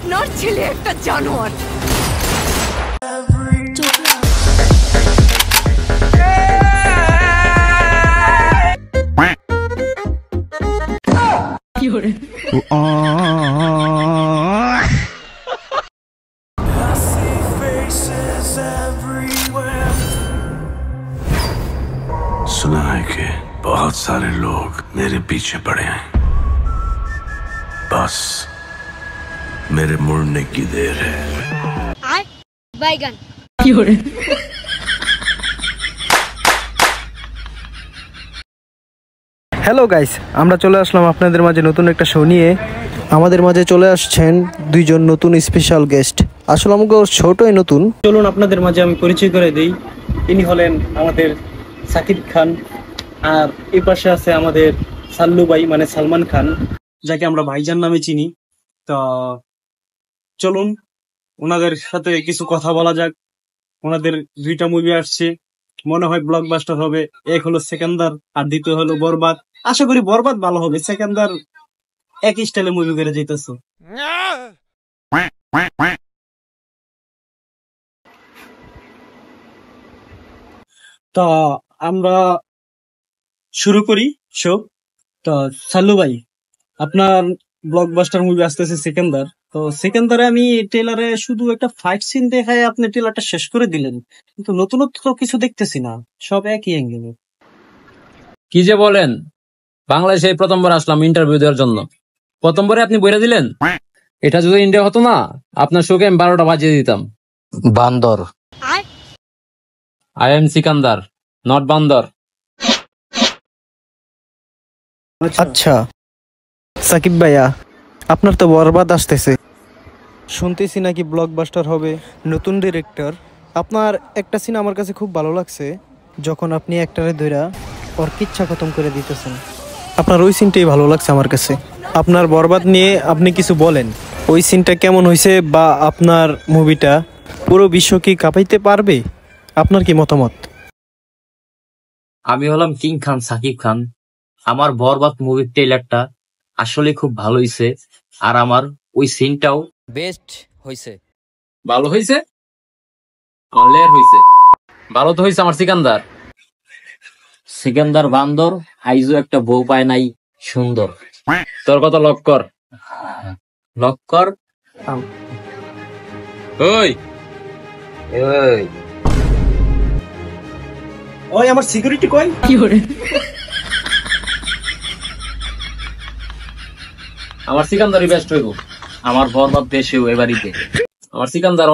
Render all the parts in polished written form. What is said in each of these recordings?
আপনার ছেলে একটা জানোয়ার। सुना है कि बहुत सारे लोग मेरे पीछे पड़े हैं, बस मेरे मुड़ने की देर है। बैगन হ্যালো গাইস, আমরা চলে আসলাম আপনাদের মাঝে নতুন একটা শো নিয়ে। আমাদের মাঝে চলে আসছেন দুইজন নতুন স্পেশাল গেস্ট। আসলে আমাকে শোটাই নতুন। চলুন আপনাদের মাঝে আমি পরিচয় করে দিই। ইনি হলেন আমাদের সাকিব খান, আর এই পাশে আছে আমাদের সাল্লু ভাই মানে সালমান খান, যাকে আমরা ভাইজান নামে চিনি। তো চলুন ওনাদের সাথে কিছু কথা বলা যাক। ওনাদের দুইটা মুভি আসছে, মনে হয় ব্লকবাস্টার হবে। এক হলো সেকেন্দার আর দ্বিতীয় হলো বরবাদ। আশা করি বরবাদ ভালো হবে, সেকেন্দার একই স্টাইলে মুভি করে যাইতেছে। তো আমরা শুরু করি শো। তো সাল্লু ভাই, আপনার ব্লকবাস্টার মুভি আসতেছে সেকেন্দার। তো সেকেন্দারে আমি ট্রেলারে শুধু একটা ফাইট সিন দেখায় আপনি ট্রেলারটা শেষ করে দিলেন, কিন্তু নতুনত্ব কিছু দেখতেছি না, সব একই অ্যাঙ্গেলে। কি যে বলেন, বাংলাদেশে প্রথমবার আসলাম ইন্টারভিউ দেওয়ার জন্য, প্রথমবারে আপনি বইরা দিলেন। এটা যদি ইন্ডিয়া হতো না, আপনার শোকে আমি 12টা বাজিয়ে দিতাম। বান্দর। আই এম সিকান্দার, নট বান্দর। আচ্ছা সাকিব ভাইয়া, আপনার তো বরবাদ আসতেছে, শুনতেছি নাকি ব্লকবাস্টার হবে, নতুন ডিরেক্টর। আপনার একটা সিন আমার কাছে খুব ভালো লাগছে, যখন আপনি একটারে ধইরা ওর কিচ্ছা খতম করে দিতেছেন। আপনার ওই সিনটাই ভালো লাগছে আমার কাছে। আপনার বরবাদ নিয়ে আপনি কিছু বলেন, ওই সিনটা কেমন হয়েছে, বা আপনার মুভিটা পুরো বিশ্ব কি কাঁপাইতে পারবে? আপনার কি মতামত? আমি হলাম কিং খান সাকিব খান। আমার বরবাদ মুভির ট্রেলারটা আসলে খুব ভালো হয়েছে, আর আমার ওই সিনটাও বেস্ট হইছে। ভালো হইছে, অনলেয়ার হইছে। ভালো তো হইছে আমার সিকান্দার। সিকান্দার বান্দর, আইজো একটা বউ পায় নাই সুন্দর। তোর কথা লক কর, লক কর। ওই ওই আমার সিকিউরিটি কই? আমার সিকান্দারই বেস্ট হইব। আমার বরবাদ দেশেও এবার ঈদে। আমার সিকান্দার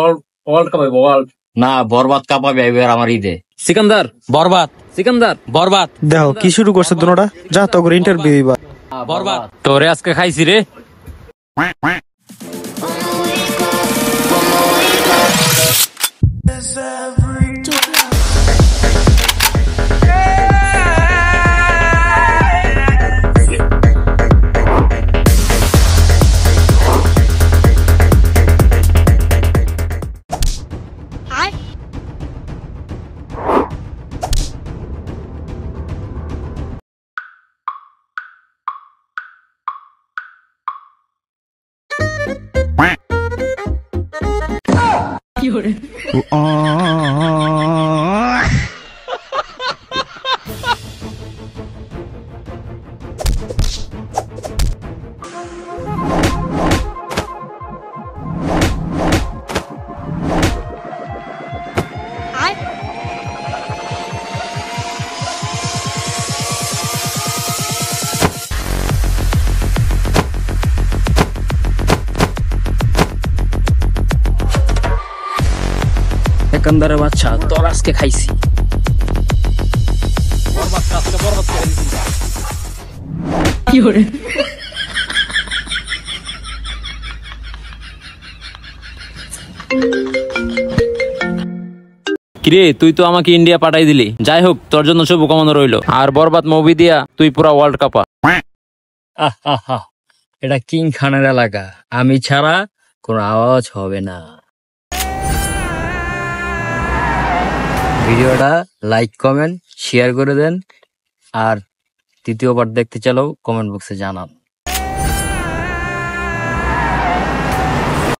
ওয়ার্ল্ড কাপাইব, ওয়ার্ল্ড। না, বরবাদ কাঁপাবে এবার আমার ঈদে। সিকান্দার বরবাদ, সিকান্দার বরবাদ। দেখো কি শুরু করছে দুনোটা, যা তো করে ইন্টারভিউ এবার। বরবাদ তোরে আজকে খাইছি রে। সেকেন্দারের বাচ্চা, তোর আজকে খাইছি। বরবাদ আজকে বরবাদ করে দিছি। কিরে, তুই তো আমাকে ইন্ডিয়া পাঠাই দিলি। যাই হোক, তোর জন্য শুভকামনা রইল। আর বরবাদ মুভি দিয়া তুই পুরা ওয়ার্ল্ড কাপা। এটা কিং খানের এলাকা, আমি ছাড়া কোনো আওয়াজ হবে না। ভিডিওটা লাইক কমেন্ট শেয়ার করে দেন, আর তৃতীয়বার দেখতে চাইলেও কমেন্ট বক্সে জানান।